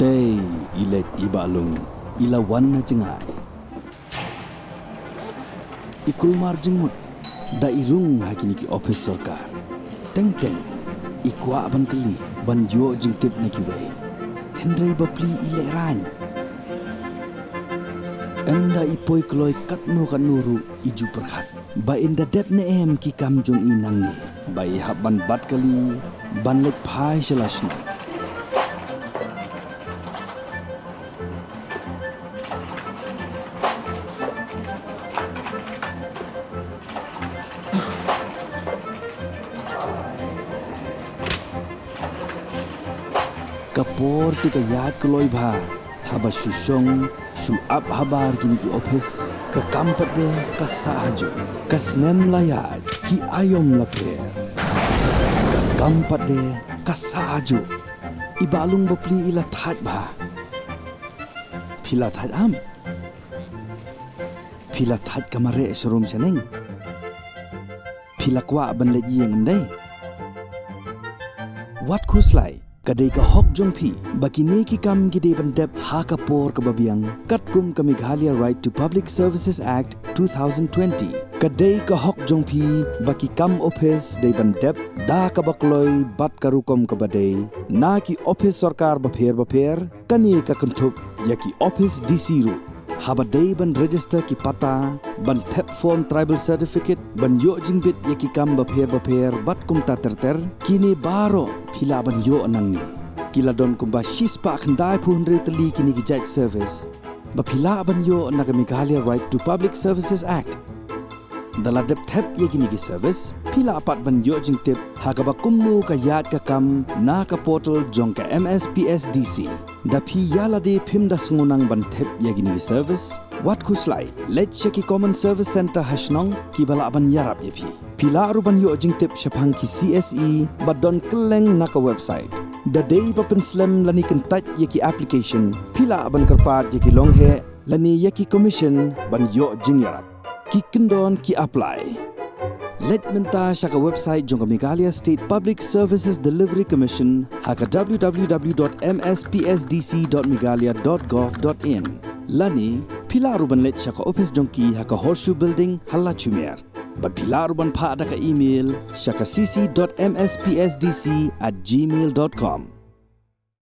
Day ilet ibalung ilawan na jengai. Ikulmar jengmut da irung hakini ki office sarkar. Teng ikwa ban keli ban jo jingtip na ki wei. Hendrai bapli ile ran. Anda ipoi kloi katno kanuru iju perkhat. Ba inda dep ne em ki kam jong inang ni. Ba ihap ban bat kali ban lek phai shalashna. Kapor tu ka yad keloi bha haba shushong shu up habar kini ki office ka kampat de ka sahajo ka snem layad ki ayom laper ka kampat de ka sahajo ibalung bapli ila that bha phila that am phila that kamare showroom chaneng phila kwa ban le yeng ndai wat khuslai kadai ka hok jong phi bakine ki kam gide ban dep ha ka por ka babiang kat kum ka Meghalaya Right to Public Services Act 2020 kadai ka hok jong phi baki kam office dei ban dep da ka bakloi bat karukom ka badai na ki office sarkar ba pher kani ka kamthup ya ki office DC ru haba dei ban register ki pata ban thep form tribal certificate ban yo jingbit ya ki kam ba pher bat kum ta ter kini baro phila ban yo anang ni kila don kumba shispa khandai phunre tali kini ki judge service ba phila ban yo na ka Meghalaya Right to Public Services Act dala dep thep ye kini ki service phila apat ban yo jingtip ha ka ba kumnu ka yat ka kam na ka portal jong ka MSPSDC da phi yala de phim da sungunang ban thep ye kini ki service wat khuslai Leit ki common service center hashnong ki bala ban yarap ye phi phila ru ban yo jingtip shaphang ki CSE ba don kleng na ka website da day ba pen slam lani kan tat ye ki application phila ban karpat ye ki long he lani ye ki commission ban yo jing yarap ki kendon ki apply Leit menta shaka website jong Meghalaya State Public Services Delivery Commission haka www.mspsdc.meghalaya.gov.in lani pilaruban Leit shaka office jong ki haka Horseshoe Building Halla Chumer but pilaruban pa ada ka email shaka cc.mspsdc@gmail.com